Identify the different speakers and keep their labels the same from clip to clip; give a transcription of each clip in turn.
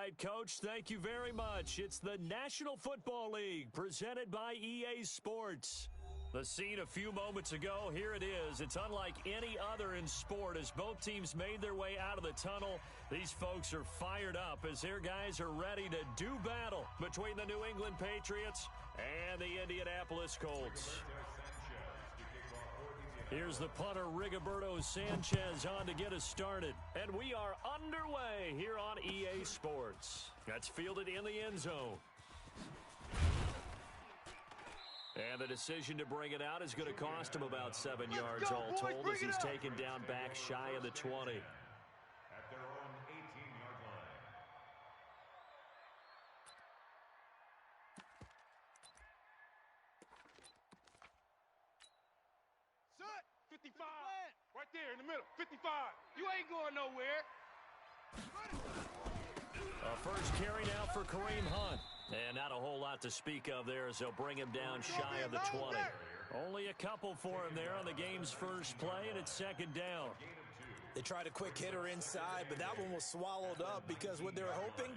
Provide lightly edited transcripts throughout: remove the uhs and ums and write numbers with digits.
Speaker 1: right, Coach. Thank you very much. It's the National Football League presented by EA Sports. The scene a few moments ago, here it is. It's unlike any other in sport as both teams made their way out of the tunnel. These folks are fired up as their guys are ready to do battle between the New England Patriots and the Indianapolis Colts. Here's the punter, Rigoberto Sanchez, on to get us started. And we are underway here on EA Sports. That's fielded in the end zone. And the decision to bring it out is going to cost him about 7 yards all told as he's taken down back shy of the 20.
Speaker 2: At their own 18-yard line.
Speaker 3: Set. 55. Right there in the middle. 55. You ain't going nowhere.
Speaker 1: A first carry now for Kareem Hunt. And not a whole lot to speak of there as they'll bring him down shy of the 20. Only a couple for him there on the game's first play, and it's second down.
Speaker 4: They tried a quick hitter inside, but that one was swallowed up because what they're hoping,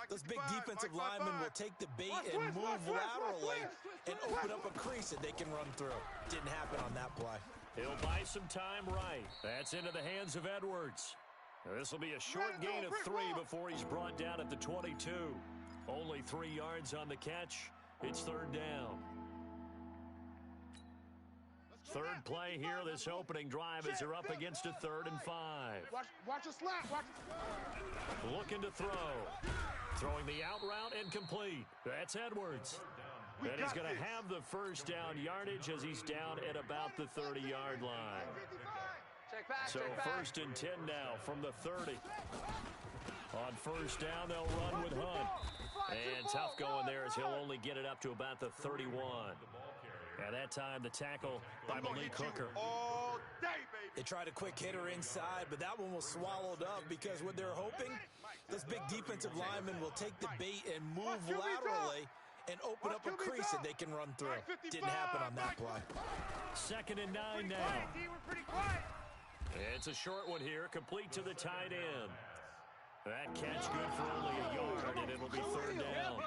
Speaker 4: those big defensive linemen will take the bait and move laterally and open up a crease that they can run through. Didn't happen on that play.
Speaker 1: He'll buy some time right. That's into the hands of Edwards. This will be a short gain of 3 before he's brought down at the 22. Only 3 yards on the catch. It's third down. Third play here, this opening drive as they're up against a 3rd and 5.
Speaker 3: Watch a slap.
Speaker 1: Looking to throw. Throwing the out route and complete. That's Edwards. And he's going to have the first down yardage as he's down at about the 30-yard line. So first and 10 now from the 30. On first down, they'll run with Hunt. And tough going there as he'll only get it up to about the 31. And that time, the tackle by Malik Hooker.
Speaker 3: All day, baby.
Speaker 4: They tried a quick hitter inside, but that one was swallowed up because what they're hoping, those big defensive linemen will take the bait and move laterally and open up a crease that they can run through. Didn't happen on that play.
Speaker 1: Second and 9 now. It's a short one here, complete to the tight end. That catch good for only a yard, and it'll be third down.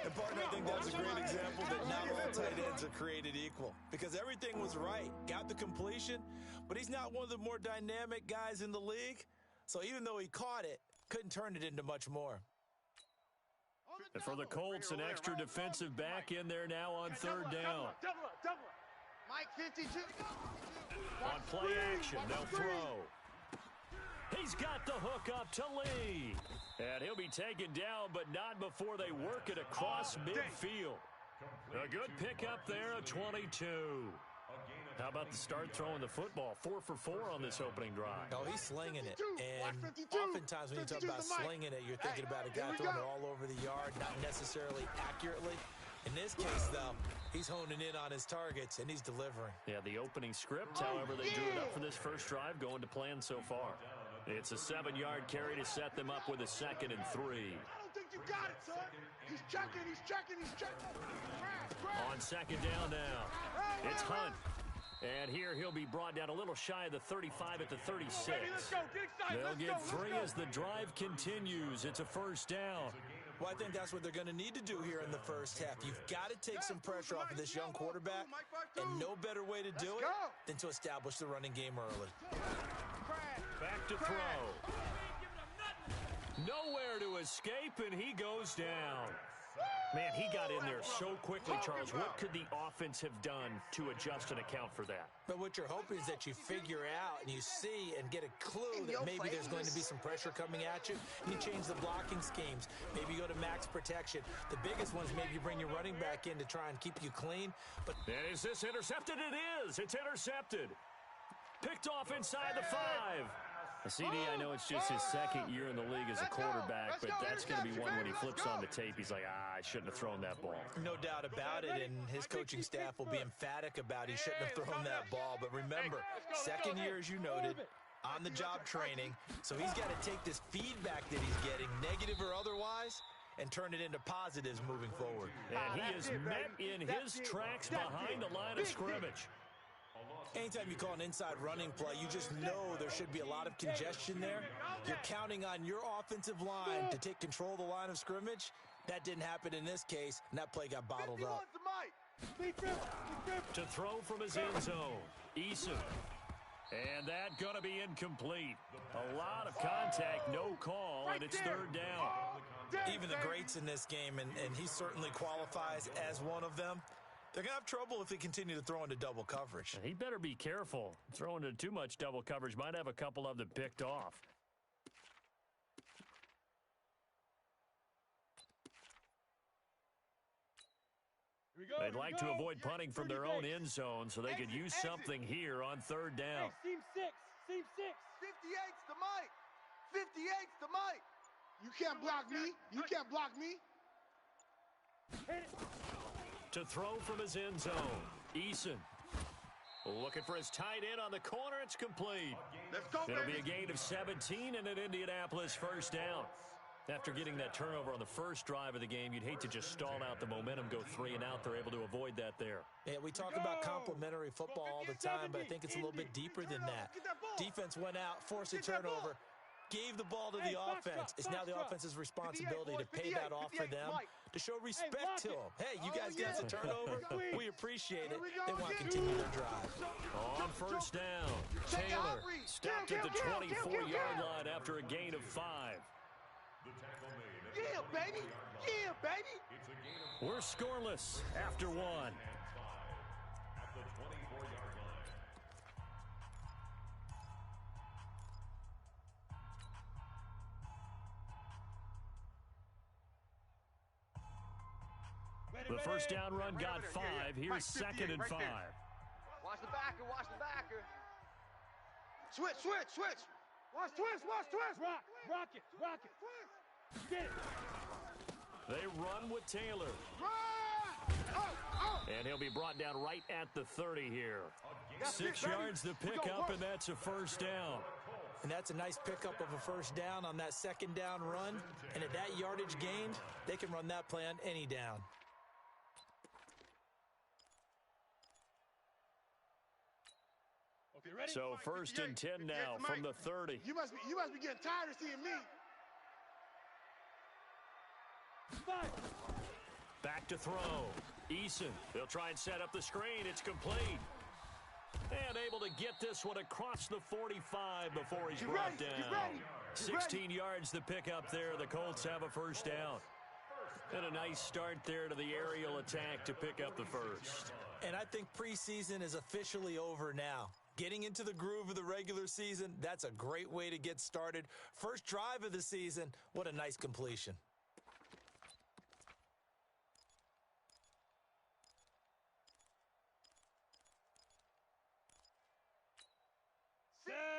Speaker 4: And, partner, I think that's a great example that not all tight ends are created equal because everything was right. Got the completion, but he's not one of the more dynamic guys in the league. So even though he caught it, couldn't turn it into much more.
Speaker 1: And for the Colts, an extra defensive back in there now on third down.
Speaker 3: Double up. Mike 52.
Speaker 1: On play action, they'll throw. He's got the hook up to Lee. And he'll be taken down, but not before they work it across midfield. A good pickup there, a 22. How about the start throwing the football? 4 for 4 on this opening drive.
Speaker 4: Oh, he's slinging it. And oftentimes when you talk about slinging it, you're thinking about a guy throwing it all over the yard, not necessarily accurately. In this case, though, he's honing in on his targets, and he's delivering.
Speaker 1: Yeah, the opening script, however, they drew it up for this first drive, going to plan so far. It's a 7-yard carry to set them up with a 2nd and 3.
Speaker 3: I don't think you got it, son. He's checking.
Speaker 1: On second down now, it's Hunt. And here he'll be brought down a little shy of the 35 at the 36. They'll get 3 as the drive continues. It's a first down.
Speaker 4: Well, I think that's what they're going to need to do here in the first half. You've got to take some pressure off of this young quarterback, and no better way to do it than to establish the running game early.
Speaker 1: Back to throw. Nowhere to escape, and he goes down. Man, he got in there so quickly, Charles. What could the offense have done to adjust and account for that?
Speaker 4: But what you're hoping is that you figure out and you see and get a clue that maybe there's going to be some pressure coming at you, and you change the blocking schemes. Maybe you go to max protection. The biggest one is maybe you bring your running back in to try and keep you clean. But
Speaker 1: and is this intercepted? It is. It's intercepted. Picked off inside the 5. CD, I know it's just his second year in the league as a quarterback, but that's going to be one when he flips on the tape. He's like, I shouldn't have thrown that ball.
Speaker 4: No doubt about it, and his coaching staff will be emphatic about he shouldn't have thrown that ball. But remember, second year, as you noted, on-the-job training, so he's got to take this feedback that he's getting, negative or otherwise, and turn it into positives moving forward.
Speaker 1: And he is met in his tracks behind the line of scrimmage.
Speaker 4: Anytime you call an inside running play, you just know there should be a lot of congestion there. You're counting on your offensive line to take control of the line of scrimmage. That didn't happen in this case, and that play got bottled up.
Speaker 1: To throw from his end zone, Eason. And that going to be incomplete. A lot of contact, no call, and it's third down.
Speaker 4: Even the greats in this game, and he certainly qualifies as one of them, they're going to have trouble if they continue to throw into double coverage.
Speaker 1: He better be careful. Throwing into too much double coverage might have a couple of them picked off. They'd like to avoid punting from their own end zone so they could use something here on third down.
Speaker 3: Hey, seam six.
Speaker 5: 58's the mic. 58's the mic. You can't block me. You can't block me.
Speaker 1: To throw from his end zone, Eason. Looking for his tight end on the corner. It's complete.
Speaker 5: Let's go,
Speaker 1: It'll
Speaker 5: baby.
Speaker 1: be a gain of 17 and an Indianapolis first down. After getting that turnover on the first drive of the game, you'd hate to just stall out the momentum, go 3 and out. They're able to avoid that there.
Speaker 4: Yeah, we talk about complementary football all the time, but I think it's a little bit deeper than that. Defense went out, forced a turnover, gave the ball to the offense. It's now the offense's responsibility to pay that off for them, to show respect to them. Hey, you guys get us a turnover. We appreciate it. They want to continue their drive.
Speaker 1: On first down, Taylor stopped at the 24-yard line after a gain of 5.
Speaker 5: Yeah, baby. Yeah, baby.
Speaker 1: We're scoreless after 1.
Speaker 2: At the 24-yard line.
Speaker 1: The first down run got 5. Here's second and 5.
Speaker 5: Watch the backer. Watch the backer. Switch.
Speaker 3: Watch twist. Rock it. Get it.
Speaker 1: They run with Taylor. And he'll be brought down right at the 30 here. 6 yards the pickup, and that's a first down.
Speaker 4: And that's a nice pickup of a first down on that second down run. And at that yardage gained, they can run that play on any down.
Speaker 3: Okay, ready?
Speaker 1: So first and 10 now from the 30.
Speaker 5: You must be getting tired of seeing me.
Speaker 1: Back to throw. Eason. They'll try and set up the screen. It's complete. And able to get this one across the 45 before he's brought down. 16 yards to pick up there. The Colts have a first down. And a nice start there to the aerial attack to pick up the first.
Speaker 4: And I think preseason is officially over now. Getting into the groove of the regular season, that's a great way to get started. First drive of the season, what a nice completion.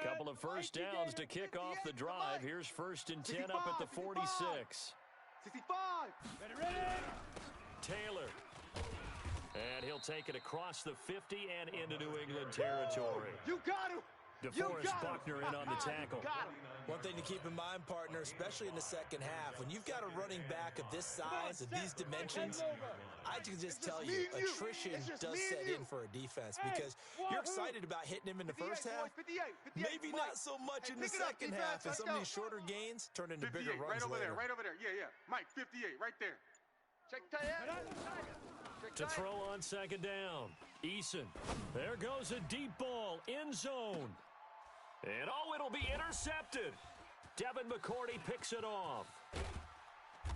Speaker 1: Couple of first downs to kick off the drive. Here's first and 10 up at the 46.
Speaker 5: 65.
Speaker 3: Ready.
Speaker 1: Taylor. And he'll take it across the 50 and into New England territory.
Speaker 5: You got him.
Speaker 1: DeForest Buckner in on the tackle.
Speaker 4: One thing to keep in mind, partner, especially in the second half, when you've got a running back of this size, of these dimensions, I can just tell you, attrition does set in for a defense because you're excited about hitting him in the first half. Maybe not so much in the second half, and some of these shorter gains turn into bigger runs later.
Speaker 6: Right over there. Yeah. Mike, 58, right there.
Speaker 5: Check tight end.
Speaker 1: To throw on second down. Eason. There goes a deep ball. End zone. And it'll be intercepted. Devin McCourty picks it off.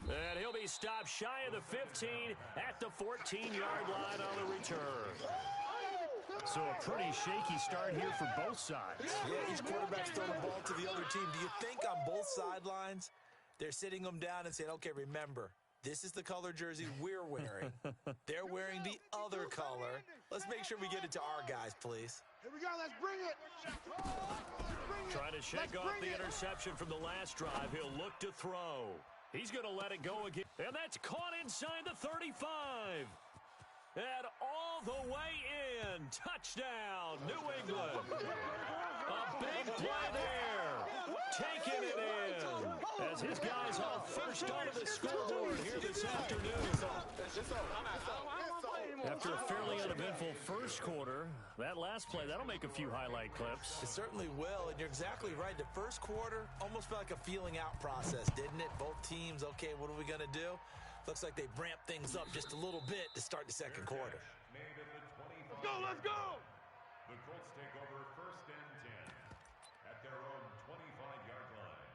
Speaker 1: And he'll be stopped shy of the 15 at the 14-yard line on the return. So a pretty shaky start here for both sides.
Speaker 4: Yeah, each quarterback's throwing the ball to the other team. Do you think on both sidelines they're sitting them down and saying, okay, remember, this is the color jersey we're wearing. They're wearing the other color. Let's make sure we get it to our guys, please.
Speaker 5: Here we go. Let's bring it.
Speaker 1: Trying to shake off the interception from the last drive. He'll look to throw. He's going to let it go again. And that's caught inside the 35. And all the way in. Touchdown, New England. A big play there. Taking it in. As his guys are first onto the scoreboard here this afternoon. After a fairly uneventful first quarter, that last play, that'll make a few highlight clips.
Speaker 4: It certainly will, and you're exactly right. The first quarter almost felt like a feeling out process, didn't it? Both teams, okay, what are we going to do? Looks like they ramped things up just a little bit to start the second quarter.
Speaker 3: Let's go, let's go!
Speaker 2: The Colts take over 1st and 10 at their own 25-yard line.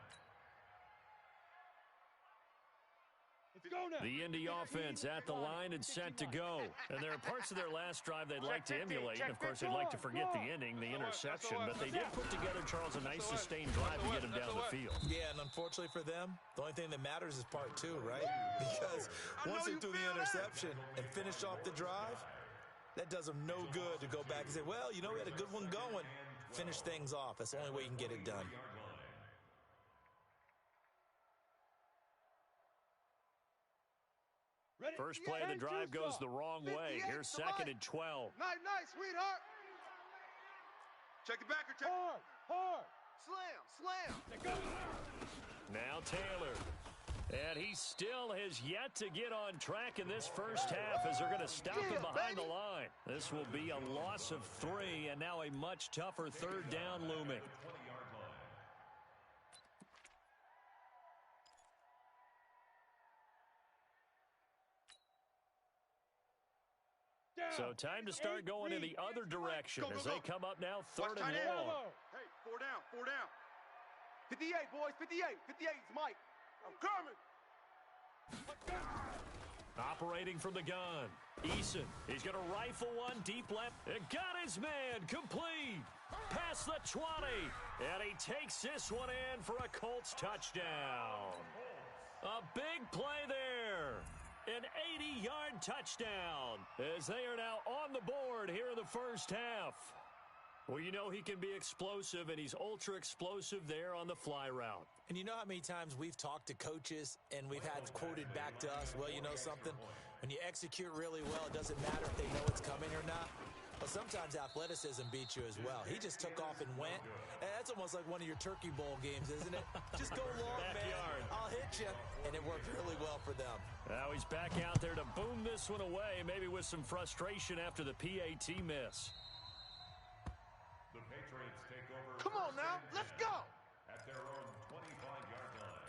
Speaker 3: Let's go now!
Speaker 1: The Indy offense at the line and set to go. And there are parts of their last drive they'd like to emulate. And, of course, they'd like to forget the ending, the interception. But they did put together, Charles, a nice sustained drive to get him down the field.
Speaker 4: Yeah, and unfortunately for them, the only thing that matters is part two, right? Because once they threw the interception and finished off the drive, that does them no good to go back and say, well, you know, we had a good one going. Finish things off. That's the only way you can get it done.
Speaker 1: First play of the drive goes the wrong way. Here's 2nd and 12.
Speaker 5: Nice, sweetheart.
Speaker 6: Check the backer, check.
Speaker 5: Hard. Slam.
Speaker 1: Now Taylor. And he still has yet to get on track in this first half as they're going to stop him behind the line. This will be a loss of 3, and now a much tougher 3rd down looming. So time to start going in the other direction as they come up now 3rd and long.
Speaker 6: Hey, 4 down.
Speaker 5: 58, boys, 58. 58's Mike.
Speaker 6: I'm coming.
Speaker 1: Operating from the gun. Eason, he's going to rifle one deep left. It got his man complete. Past the 20. And he takes this one in for a Colts touchdown. A big play there. An 80-yard touchdown as they are now on the board here in the first half. Well, you know he can be explosive, and he's ultra-explosive there on the fly route.
Speaker 4: And you know how many times we've talked to coaches and we've had quoted back to us, well, you know something? When you execute really well, it doesn't matter if they know it's coming or not. Well, sometimes athleticism beats you as well. He just took off and went. And that's almost like one of your Turkey Bowl games, isn't it? Just go long, man. I'll hit you. And it worked really well for them.
Speaker 1: Now he's back out there to boom this one away, maybe with some frustration after the PAT miss.
Speaker 2: The Patriots take over.
Speaker 5: Come on now, let's go.
Speaker 2: At their own 25-yard line.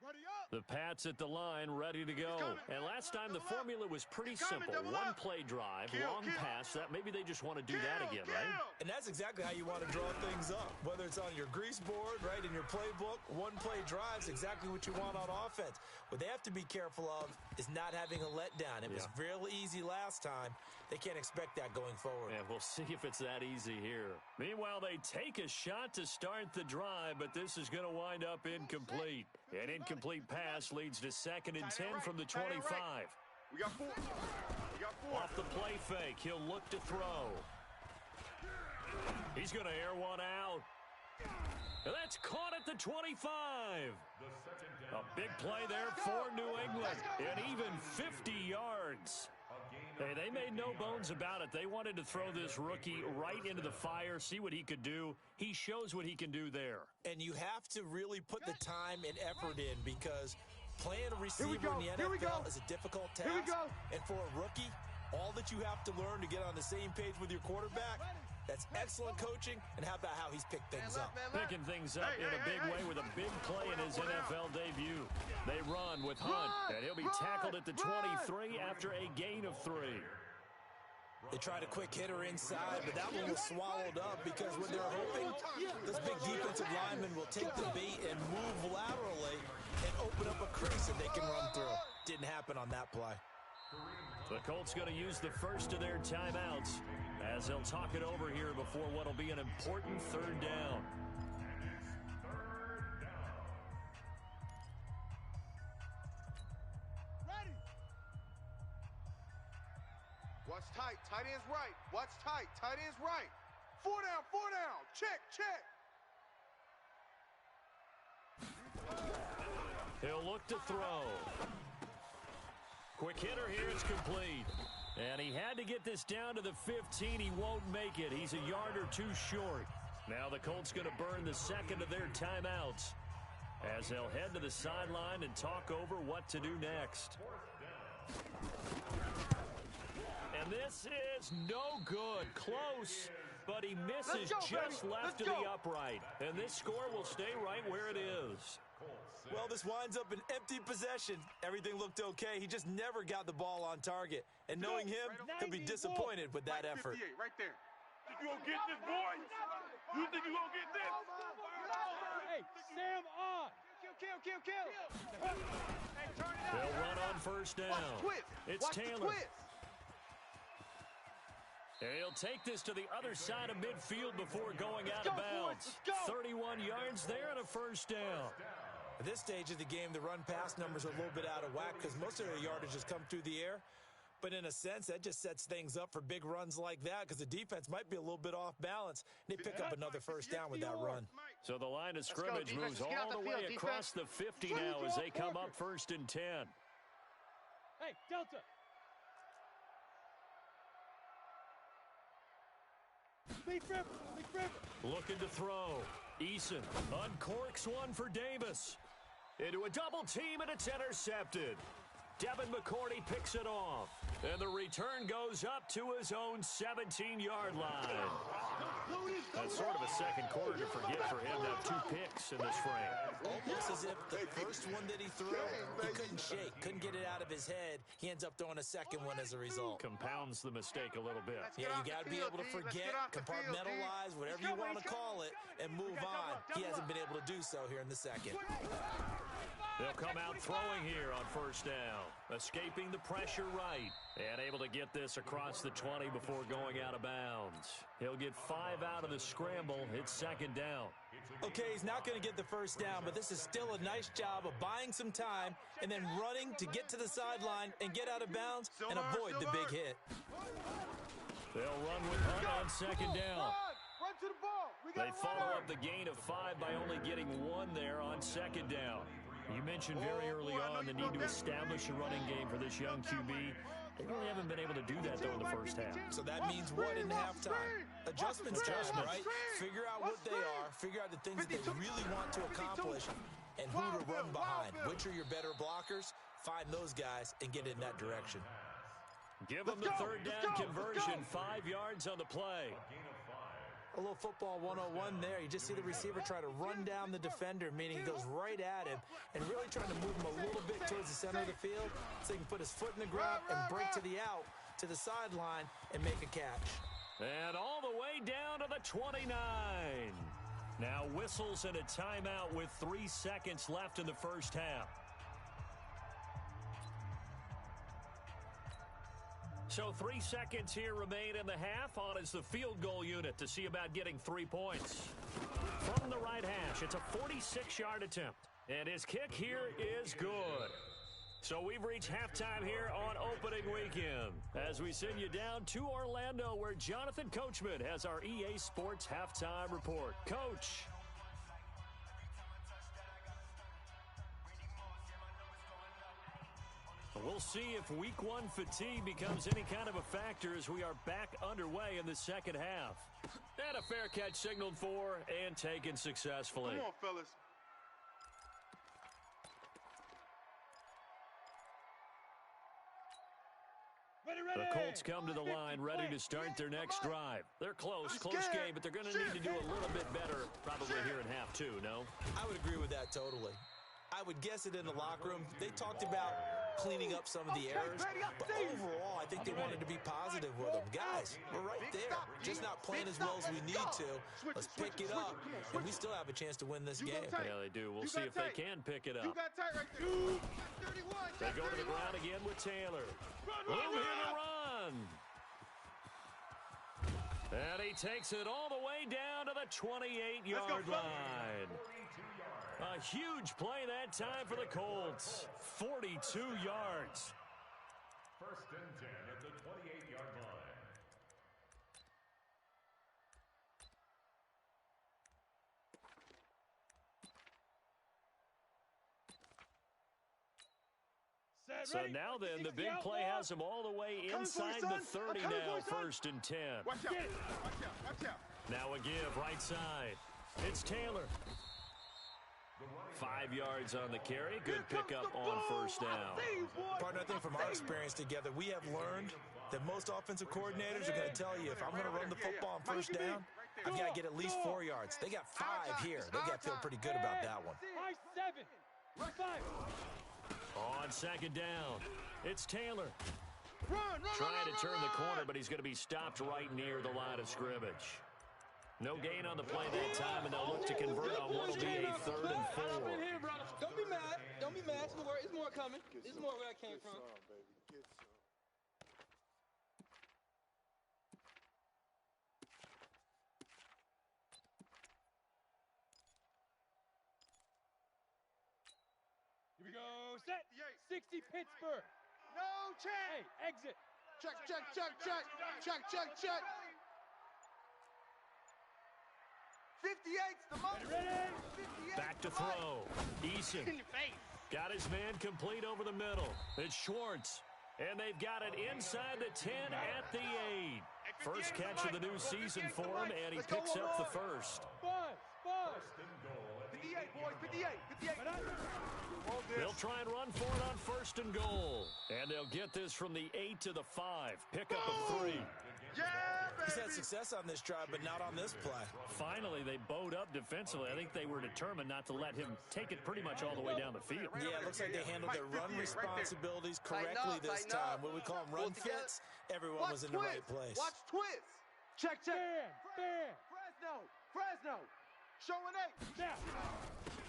Speaker 5: Ready up.
Speaker 1: The Pats at the line, ready to go. And last time the formula was pretty simple. One play drive, long pass. That maybe they just want to do that again, right?
Speaker 4: And that's exactly how you want to draw things up. Whether it's on your grease board, right, in your playbook, one play drive is exactly what you want on offense. What they have to be careful of is not having a letdown. It was real easy last time. They can't expect that going forward.
Speaker 1: Yeah, we'll see if it's that easy here. Meanwhile, they take a shot to start the drive, but this is going to wind up incomplete. An incomplete pass leads to 2nd and 10 from the 25.
Speaker 6: We got 4.
Speaker 1: Off the play fake, he'll look to throw. He's going to air one out. And that's caught at the 25. A big play there for New England. And even 50 yards. Hey, they made no bones about it. They wanted to throw this rookie right into the fire, see what he could do. He shows what he can do there.
Speaker 4: And you have to really put the time and effort in because playing a receiver in the NFL is a difficult task. And for a rookie, all that you have to learn to get on the same page with your quarterback, that's excellent coaching, and how about how he's picked things up?
Speaker 1: Picking things up in a big way with a big play in his NFL debut. They run with Hunt, and he'll be tackled at the 23 after a gain of 3.
Speaker 4: They tried a quick hitter inside, but that one was swallowed up because when they're hoping this big defensive lineman will take the bait and move laterally and open up a crease that they can run through. Didn't happen on that play.
Speaker 1: The Colts going to use the first of their timeouts as they'll talk it over here before what will be an important 3rd down.
Speaker 5: Ready. Watch tight. Tight end's right. Watch tight. Tight end's right. 4 down. 4 down. Check.
Speaker 1: He'll look to throw. Quick hitter here, it's complete. And he had to get this down to the 15. He won't make it. He's a yard or two short. Now the Colts going to burn the 2nd of their timeouts. as they'll head to the sideline and talk over what to do next. And this is no good. Close, but he misses just left of the upright. And this score will stay right where it is.
Speaker 4: Well, this winds up an empty possession. Everything looked okay. He just never got the ball on target. And knowing him, he'll be disappointed with that effort.
Speaker 6: Right there.
Speaker 3: Think you gonna get this, boy? You think you gonna get this?
Speaker 7: Hey, Sam on. Kill. Hey, turn it out.
Speaker 1: They'll run on first down. It's Taylor. He'll take this to the other side of midfield before going out of bounds. 31 yards there and a first down.
Speaker 4: At this stage of the game, the run-pass numbers are a little bit out of whack because most of their yardage has come through the air. But in a sense, that just sets things up for big runs like that because the defense might be a little bit off balance. And they pick up another first down with that run.
Speaker 1: So the line of scrimmage moves all the way across the 50 now as they come up 1st and 10.
Speaker 7: Hey, Delta. Big River.
Speaker 1: Looking to throw. Eason uncorks one for Davis. Into a double team, and it's intercepted. Devin McCourty picks it off. And the return goes up to his own 17-yard line. That's sort of a second quarter to forget for him to have 2 picks in this frame.
Speaker 4: Almost as if the first one that he threw, he couldn't shake, couldn't get it out of his head. He ends up throwing a second one as a result.
Speaker 1: Compounds the mistake a little bit.
Speaker 4: Yeah, you got to be able to forget, compartmentalize, whatever you want to call it, and move on. He hasn't been able to do so here in the second.
Speaker 1: They'll come out throwing here on first down. Escaping the pressure right. And able to get this across the 20 before going out of bounds. He'll get 5 out of the scramble. It's second down.
Speaker 4: Okay, he's not going to get the first down, but this is still a nice job of buying some time and then running to get to the sideline and get out of bounds and avoid the big hit.
Speaker 1: They'll run with Hunt on second down.
Speaker 5: Run to the ball.
Speaker 1: They follow up the gain of 5 by only getting 1 there on second down. You mentioned very early on the need to establish a running game for this young QB. They really haven't been able to do that, though, in the first half.
Speaker 4: So that means what in halftime? Adjustments, right? Figure out what they are, figure out the things that they really want to accomplish, and who to run behind. Which are your better blockers? Find those guys and get in that direction.
Speaker 1: Give them the third down conversion, 5 yards on the play.
Speaker 4: A little football 101 there. You just see the receiver try to run down the defender, meaning he goes right at him and really trying to move him a little bit towards the center of the field so he can put his foot in the ground and break to the out, to the sideline, and make a catch.
Speaker 1: And all the way down to the 29. Now whistles and a timeout with 3 seconds left in the first half. So 3 seconds here remain in the half. On is the field goal unit to see about getting 3 points. From the right hash, it's a 46-yard attempt. And his kick here is good. So we've reached halftime here on opening weekend. As we send you down to Orlando, where Jonathan Coachman has our EA Sports halftime report. Coach. We'll see if week 1 fatigue becomes any kind of a factor as we are back underway in the second half. And a fair catch signaled for and taken successfully.
Speaker 6: Come on, fellas.
Speaker 1: The Colts come to the line ready to start their next drive. They're close game, but they're going to need to do a little bit better probably here in half 2, no?
Speaker 4: I would agree with that totally. I would guess it in the locker room. They talked about cleaning up some of the errors, but overall, I think they wanted to be positive with them. Guys, we're right there. Just not playing as well as we need to. Let's pick it up, and we still have a chance to win this game.
Speaker 1: Yeah, they do. We'll see if they can pick it up.
Speaker 5: You got tight right there.
Speaker 1: They go to the ground again with Taylor. Boom, here to run. And he takes it all the way down to the 28-yard line. A huge play that time for the Colts. 42 yards.
Speaker 2: 1st and 10 at the 28-yard line.
Speaker 1: So now then, the big play has him all the way inside the 30 now, 1st and 10.
Speaker 6: Watch out. Watch out. Watch out.
Speaker 1: Now a give right side. It's Taylor. 5 yards on the carry. Good pickup on first down.
Speaker 4: Partner, I think from our experience together, we have learned that most offensive coordinators are going to tell you, if I'm going to run the football on first down, I've got to get at least 4 yards. They got 5 here. They got to feel pretty good about that one.
Speaker 7: 5-7. 5.
Speaker 1: On second down, it's Taylor.
Speaker 5: Run,
Speaker 1: Trying to turn the corner, but he's going to be stopped right near the line of scrimmage. No gain on the play that time, and they'll look to convert on what will be a 3rd and 4.
Speaker 8: Don't be mad. Don't be mad. It's more coming. It's more where I came from.
Speaker 7: Here we go. Set. 60 Pittsburgh.
Speaker 5: No check.
Speaker 7: Hey, exit.
Speaker 5: Check. 58's the money.
Speaker 7: Ready?
Speaker 1: Back to throw. Eason
Speaker 3: In your face.
Speaker 1: got his man complete over the middle. It's Schwartz. And they've got it inside the 10 at the 8. First catch of the new season for him, and he picks up the first.
Speaker 7: Buzz.
Speaker 5: 58, boys. 58.
Speaker 1: They'll try and run for it on 1st and goal. And they'll get this from the 8 to the 5. Pickup of 3.
Speaker 6: Yeah,
Speaker 4: He's
Speaker 6: baby.
Speaker 4: had success on this drive, but not on this play.
Speaker 1: Finally, they bowed up defensively. I think they were determined not to let him take it pretty much all the way down the field.
Speaker 4: Yeah, it looks like they handled their run responsibilities correctly this time. What we call them run fits, everyone was in the right place.
Speaker 5: Watch twist. Check.
Speaker 7: Bam.
Speaker 5: Fresno. Showing 8.
Speaker 7: Now.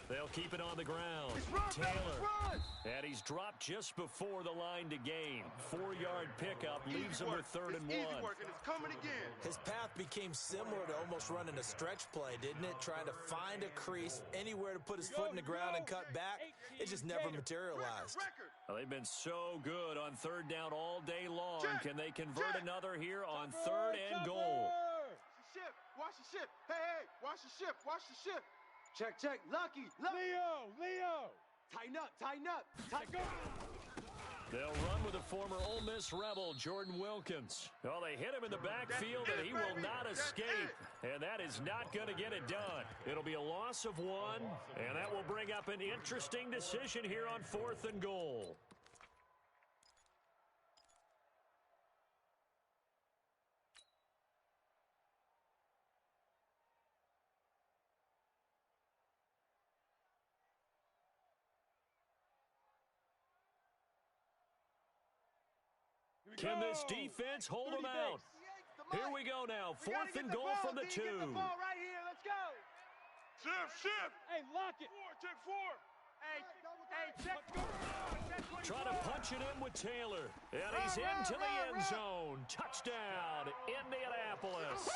Speaker 1: They'll keep it on the ground.
Speaker 5: Run,
Speaker 1: Taylor.
Speaker 5: run.
Speaker 1: And he's dropped just before the line to gain. 4-yard pickup leaves him with 3rd and 1.
Speaker 6: Easy work, and it's coming again.
Speaker 4: His path became similar to almost running a stretch play, didn't it? Trying to find a crease, anywhere to put his foot in the ground and cut back. It just never materialized.
Speaker 6: Record.
Speaker 1: Well, they've been so good on 3rd down all day long. Can they convert another here on 3rd and goal?
Speaker 5: Watch the ship. Hey, watch the ship. Check. Lucky.
Speaker 7: Leo.
Speaker 5: Tighten up.
Speaker 1: They'll run with the former Ole Miss Rebel, Jordan Wilkins. Well, they hit him in the backfield, and he will not escape. And that is not going to get it done. It'll be a loss of 1, and that will bring up an interesting decision here on 4th and goal. Can this defense hold them out? Here we go now. 4th and goal from the 2.
Speaker 5: Get the ball right here. Let's go.
Speaker 6: Ship.
Speaker 7: Hey, lock it.
Speaker 6: Check 4.
Speaker 5: Hey, check.
Speaker 1: Trying to punch it in with Taylor. And he's into the end zone. Touchdown, Indianapolis.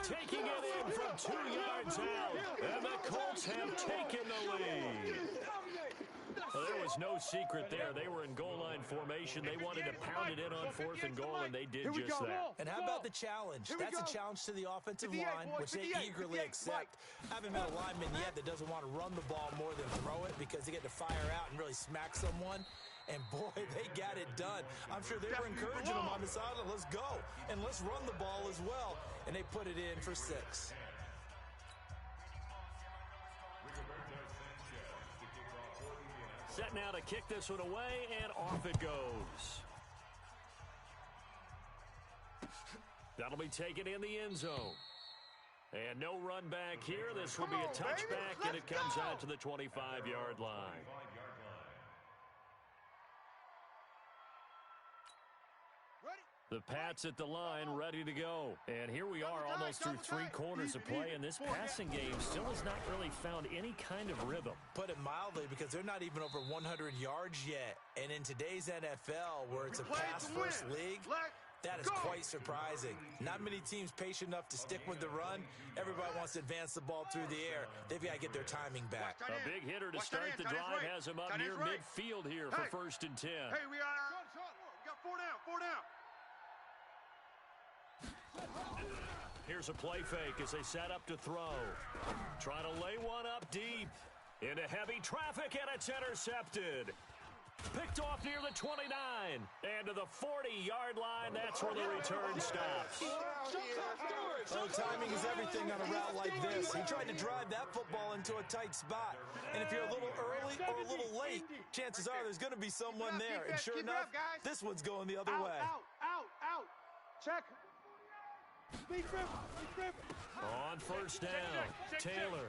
Speaker 1: Taking it in from 2 yards out. And the Colts have taken the lead. Well, there was no secret there. They were in goal line formation. They wanted to pound it in on 4th and goal, and they did just that.
Speaker 4: And how about the challenge? That's a challenge to the offensive line, which they eagerly accept. I haven't met a lineman yet that doesn't want to run the ball more than throw it because they get to fire out and really smack someone. And, boy, they got it done. I'm sure they were encouraging them on the sideline. Let's go. And let's run the ball as well. And they put it in for 6.
Speaker 1: Set now to kick this one away, and off it goes. That'll be taken in the end zone. And no run back here. This will be a touchback, and it comes out to the 25-yard line. The Pats at the line, ready to go. And here we are, almost through 3 quarters of play, and this passing game still has not really found any kind of rhythm.
Speaker 4: Put it mildly, because they're not even over 100 yards yet. And in today's NFL, where it's a pass-first league, that is quite surprising. Not many teams patient enough to stick with the run. Everybody wants to advance the ball through the air. They've got to get their timing back.
Speaker 1: A big hitter to start the drive has him up near midfield here for 1st and 10.
Speaker 6: Hey, we got 4 down.
Speaker 1: Here's a play fake as they set up to throw. Trying to lay one up deep. Into heavy traffic, and it's intercepted. Picked off near the 29. And to the 40-yard line, that's where the return stops.
Speaker 4: Well, timing is everything on a route like this. He tried to drive that football into a tight spot. And if you're a little early or a little late, chances are there's going to be someone there. And sure enough, this one's going the other way.
Speaker 3: Out. Check.
Speaker 7: Be tripping.
Speaker 1: On first down, Taylor.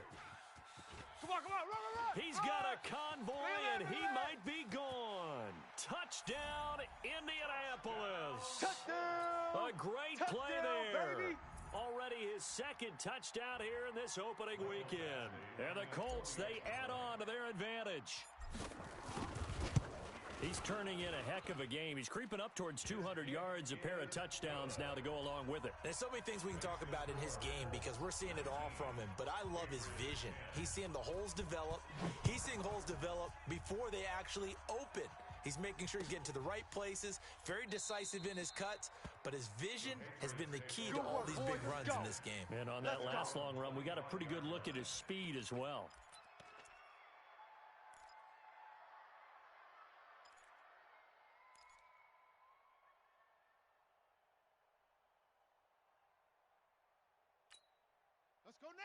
Speaker 3: Come on, run.
Speaker 1: He's got a convoy, and he might be gone. Touchdown, Indianapolis.
Speaker 3: Touchdown.
Speaker 1: A great play there. Baby. Already his second touchdown here in this opening weekend. And the Colts, they add on to their advantage. He's turning in a heck of a game. He's creeping up towards 200 yards, a pair of touchdowns now to go along with it.
Speaker 4: There's so many things we can talk about in his game because we're seeing it all from him. But I love his vision. He's seeing the holes develop. He's seeing holes develop before they actually open. He's making sure he's getting to the right places, very decisive in his cuts, but his vision has been the key to all these big runs in this game.
Speaker 1: And on that last long run, we got a pretty good look at his speed as well.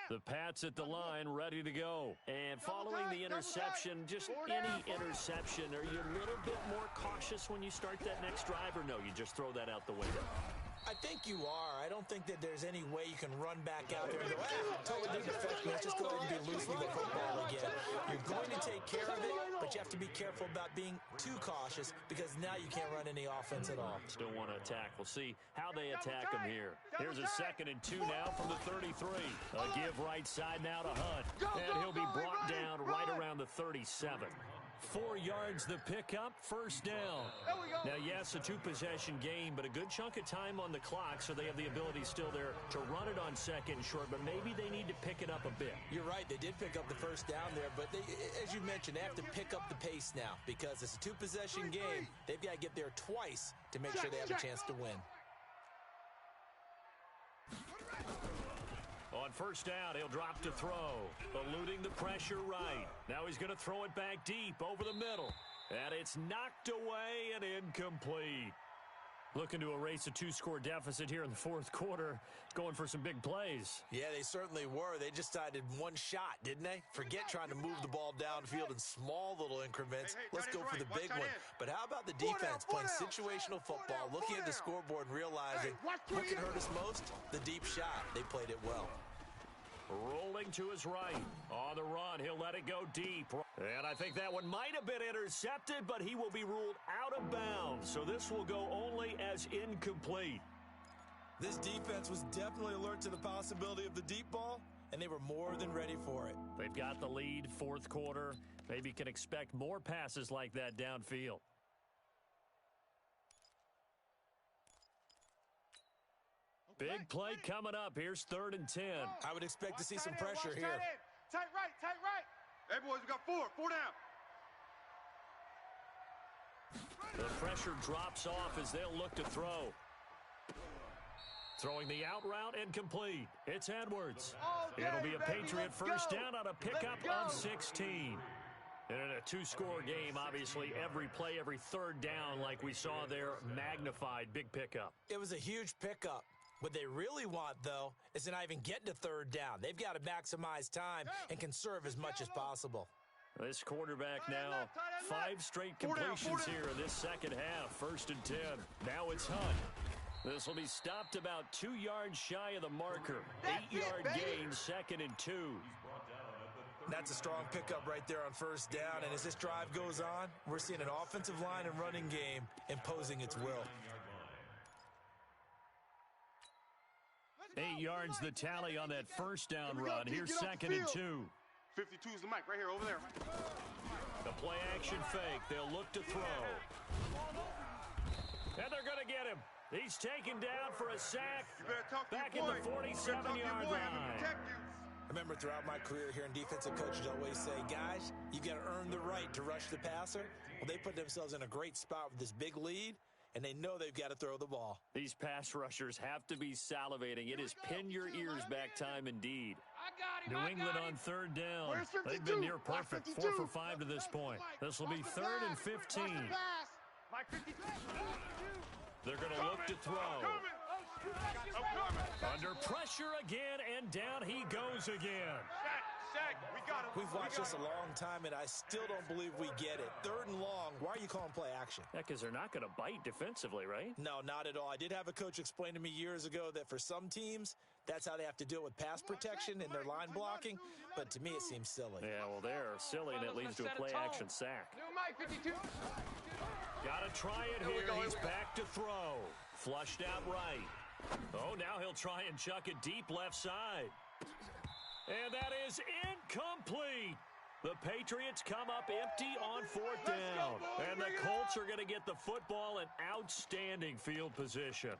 Speaker 1: The Pats at the line, ready to go. And following the interception, just any interception, are you a little bit more cautious when you start that next drive, or no, you just throw that out the window?
Speaker 4: I think you are. I don't think that there's any way you can run back out there and go, totally didn't affect me. Let's just go ahead and be loose with the football again. You're going to take care of it, but you have to be careful about being too cautious because now you can't run any offense at all.
Speaker 1: Still want to attack. We'll see how they attack him here. Here's a 2nd and 2 now from the 33. A give right side now to Hunt. And he'll be brought down right around the 37. 4 yards the pickup, first down. Now, yes, a 2-possession game, but a good chunk of time on the clock, so they have the ability still there to run it on 2nd and short, but maybe they need to pick it up a bit.
Speaker 4: You're right. They did pick up the first down there, but they, as you mentioned, they have to pick up the pace now because it's a 2-possession game. They've got to get there twice to make sure they have a chance to win.
Speaker 1: On first down, he'll drop to throw, eluding the pressure right. Now he's going to throw it back deep over the middle. And it's knocked away and incomplete. Looking to erase a 2-score deficit here in the fourth quarter, going for some big plays.
Speaker 4: Yeah, they certainly were. They just decided one shot, didn't they? Forget trying to move the ball downfield in small little increments. Let's go for the big one. But how about the defense playing situational football, looking at the scoreboard and realizing what can hurt us most? The deep shot. They played it well.
Speaker 1: Rolling to his right. On the run, he'll let it go deep. And I think that one might have been intercepted, but he will be ruled out of bounds. So this will go only as incomplete.
Speaker 4: This defense was definitely alert to the possibility of the deep ball, and they were more than ready for it.
Speaker 1: They've got the lead, fourth quarter. Maybe can expect more passes like that downfield. Big play coming up. Here's 3rd and 10.
Speaker 4: I would expect to see some pressure here.
Speaker 3: Tight right.
Speaker 6: Hey, boys, we got 4 down.
Speaker 1: The pressure drops off as they'll look to throw. Throwing the out route and complete. It's Edwards. It'll be a Patriot first down on a pickup on 16. And in a 2-score game, obviously, every play, every 3rd down, like we saw there, magnified. Big pickup.
Speaker 4: It was a huge pickup. What they really want, though, is to not even get to 3rd down. They've got to maximize time and conserve as much as possible.
Speaker 1: This quarterback now, 5 straight completions here in this second half. 1st and 10. Now it's Hunt. This will be stopped about 2 yards shy of the marker. 8-yard gain, 2nd and 2.
Speaker 4: That's a strong pickup right there on first down. And as this drive goes on, we're seeing an offensive line and running game imposing its will.
Speaker 1: 8 yards the tally on that first down run. Here's 2nd and 2.
Speaker 6: 52 is the mic right here, over there.
Speaker 1: The play action fake. They'll look to throw. And they're going to get him. He's taken down for a sack back in the 47-yard line.
Speaker 4: I remember throughout my career here in defensive coaches always say, guys, you've got to earn the right to rush the passer. Well, they put themselves in a great spot with this big lead, and they know they've got to throw the ball.
Speaker 1: These pass rushers have to be salivating. It is pin your ears back time indeed. New England on third down.
Speaker 5: Where's 52?
Speaker 1: They've been near perfect.
Speaker 5: 52.
Speaker 1: 4 for 5 to this point. This will be
Speaker 5: Watch the
Speaker 1: third and
Speaker 5: pass.
Speaker 1: 15.
Speaker 5: Watch the pass.
Speaker 3: Mike 52.
Speaker 1: They're going to look to throw.
Speaker 3: I'm coming.
Speaker 1: Under pressure again, and down he goes again.
Speaker 3: Sack. We got him.
Speaker 4: We've watched this a long time, and I still don't believe we get it. Third and long. Why are you calling play action?
Speaker 1: Yeah, because they're not going to bite defensively, right?
Speaker 4: No, not at all. I did have a coach explain to me years ago that for some teams, that's how they have to deal with pass protection and their line blocking. But to me, it seems silly.
Speaker 1: Yeah, well, they're silly, and it leads to a play-action sack.
Speaker 3: New Mike 52.
Speaker 1: Got to try it here. He's back to throw. Flushed out right. Oh, now he'll try and chuck it deep left side. And that is incomplete. The Patriots come up empty on fourth down. And the Colts are going to get the football in outstanding field position.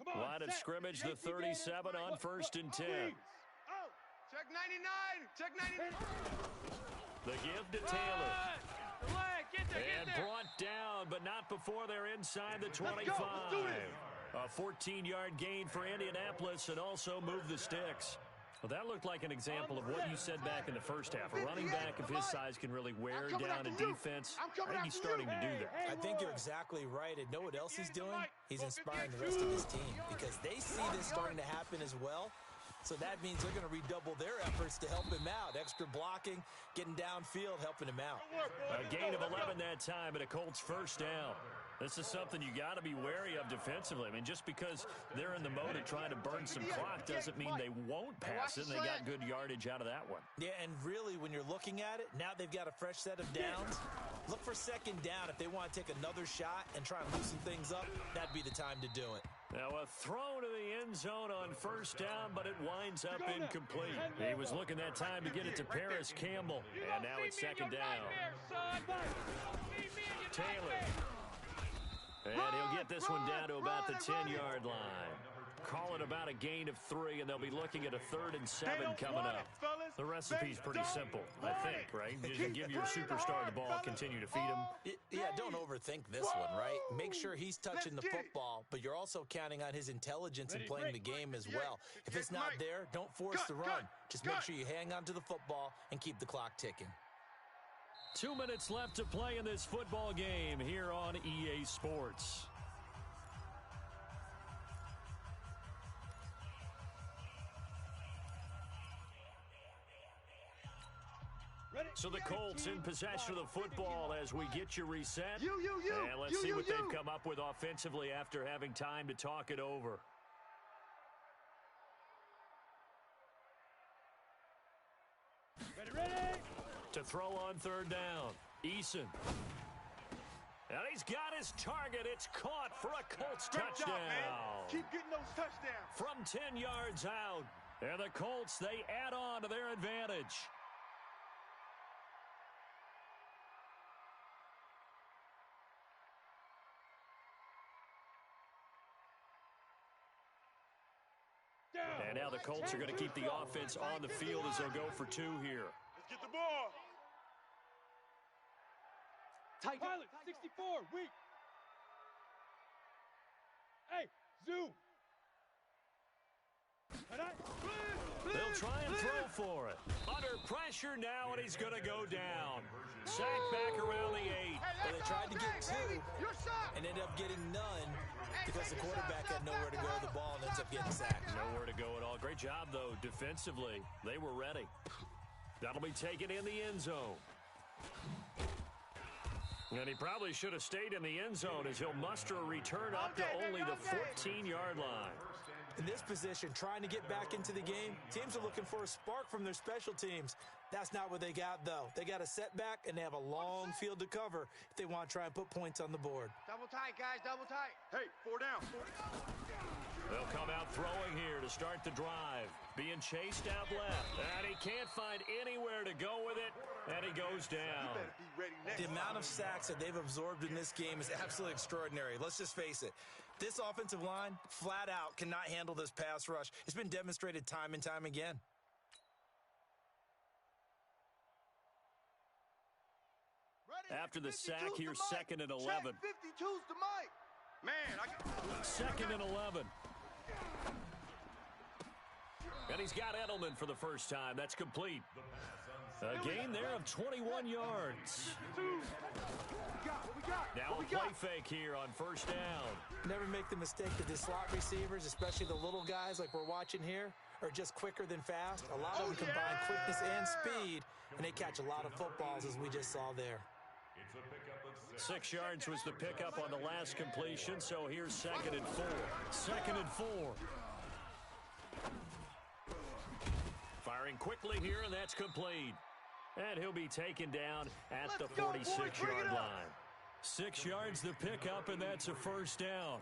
Speaker 1: Line of scrimmage, the 37 on first and 10.
Speaker 3: Oh, check 99. Check 99.
Speaker 1: The give to Taylor. And brought down, but not before they're inside the 25. A 14-yard gain for Indianapolis and also move the sticks. Well, that looked like an example of what you said back in the first half. A running back of his size can really wear down a defense. I think he's starting to do that.
Speaker 4: I think you're exactly right. And know what else he's doing? He's inspiring the rest of his team because they see this starting to happen as well. So that means they're going to redouble their efforts to help him out. Extra blocking, getting downfield, helping him out.
Speaker 1: A gain of 11 that time and a Colts first down. This is something you got to be wary of defensively. I mean, just because they're in the mode of trying to burn some clock doesn't mean they won't pass it, and they got good yardage out of that one.
Speaker 4: Yeah, and really, when you're looking at it, now they've got a fresh set of downs. Look for second down. If they want to take another shot and try and loosen things up, that'd be the time to do it.
Speaker 1: Now a throw to the end zone on first down, but it winds up incomplete. He was looking that time to get it to Paris Campbell, and now it's second down. Taylor. And he'll get this one down to about the 10-yard line. Call it about a gain of 3, and they'll be looking at a 3rd and 7 coming up. The recipe's pretty simple, I think, right? Just give your superstar the ball, continue to feed him.
Speaker 4: Yeah, don't overthink this one, right? Make sure he's touching the football, but you're also counting on his intelligence in playing the game as well. If it's not there, don't force the run. Just make sure you hang on to the football and keep the clock ticking.
Speaker 1: 2 minutes left to play in this football game here on EA Sports. So the Colts in possession of the football as we get you reset. And let's see what they've come up with offensively after having time to talk it over.
Speaker 7: Ready.
Speaker 1: To throw on third down, Eason. And he's got his target. It's caught for a Colts touchdown.
Speaker 3: Job, man. Keep getting those touchdowns.
Speaker 1: From 10 yards out. And the Colts, they add on to their advantage. And now the Colts are going to keep the offense on the field as they'll go for 2 here.
Speaker 3: Let's get the ball.
Speaker 7: Pilot, 64, weak. Hey, zoom.
Speaker 1: They'll try and throw for it. Under pressure now, and he's going to go down. Sack back around the 8.
Speaker 4: Well, they tried to get 2 and ended up getting none because the quarterback had nowhere to go with the ball and ends up getting sacked.
Speaker 1: Nowhere to go at all. Great job, though, defensively. They were ready. That'll be taken in the end zone. And he probably should have stayed in the end zone as he'll muster a return up to only the 14-yard line.
Speaker 4: In this position, trying to get back into the game, teams are looking for a spark from their special teams. That's not what they got, though. They got a setback, and they have a long field to cover if they want to try and put points on the board.
Speaker 5: Double tight, guys, double tight.
Speaker 6: Hey, 4 down.
Speaker 1: They'll come out throwing here to start the drive. Being chased out left. And he can't find anywhere to go with it. And he goes down.
Speaker 3: You better be ready next
Speaker 4: The amount of sacks that they've absorbed in this game is absolutely extraordinary. Let's just face it. This offensive line, flat out, cannot handle this pass rush. It's been demonstrated time and time again.
Speaker 1: After the sack, here's 2nd and 11.
Speaker 5: 52's the mic.
Speaker 6: Man,
Speaker 1: Second and 11. And he's got Edelman for the first time. That's complete. A gain there of 21 yards. Now a play fake here on first down.
Speaker 4: Never make the mistake that the slot receivers, especially the little guys like we're watching here, are just quicker than fast. A lot of them combine quickness and speed, and they catch a lot of footballs, as we just saw there.
Speaker 1: 6 yards was the pickup on the last completion, so here's 2nd and 4. 2nd and 4. Firing quickly here, and that's complete. And he'll be taken down at the 46-yard line. 6 yards the pickup, and that's a first down.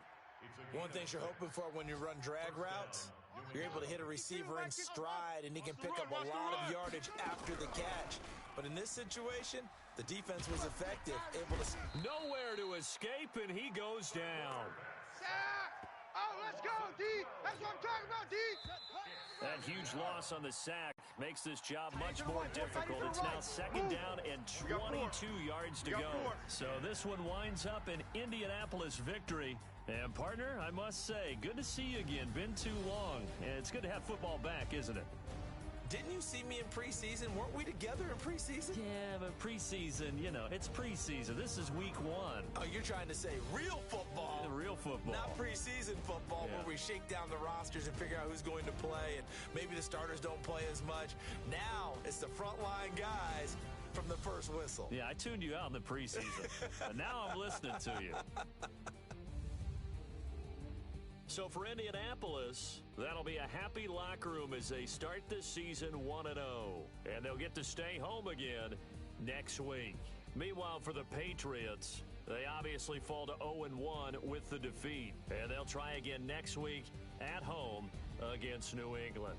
Speaker 4: One thing you're hoping for when you run drag routes, you're able to hit a receiver in stride, and he can pick up a lot of yardage after the catch. But in this situation, the defense was effective, able to...
Speaker 1: Nowhere to escape, and he goes down.
Speaker 5: Oh, let's go, D. That's what I'm talking about, D.
Speaker 1: That huge loss on the sack makes this job much more difficult. It's now 2nd down and 22 yards to go. So this one winds up an Indianapolis victory. And, partner, I must say, good to see you again. Been too long. And it's good to have football back, isn't it?
Speaker 4: Didn't you see me in preseason? Weren't we together in preseason?
Speaker 1: Yeah, but preseason, you know, it's preseason. This is week 1.
Speaker 4: Oh, you're trying to say real football.
Speaker 1: Real football.
Speaker 4: Not preseason football, where we shake down the rosters and figure out who's going to play, and maybe the starters don't play as much. Now it's the frontline guys from the first whistle.
Speaker 1: Yeah, I tuned you out in the preseason. But now I'm listening to you. So for Indianapolis, that'll be a happy locker room as they start this season 1-0. And they'll get to stay home again next week. Meanwhile, for the Patriots, they obviously fall to 0-1 with the defeat. And they'll try again next week at home against New England.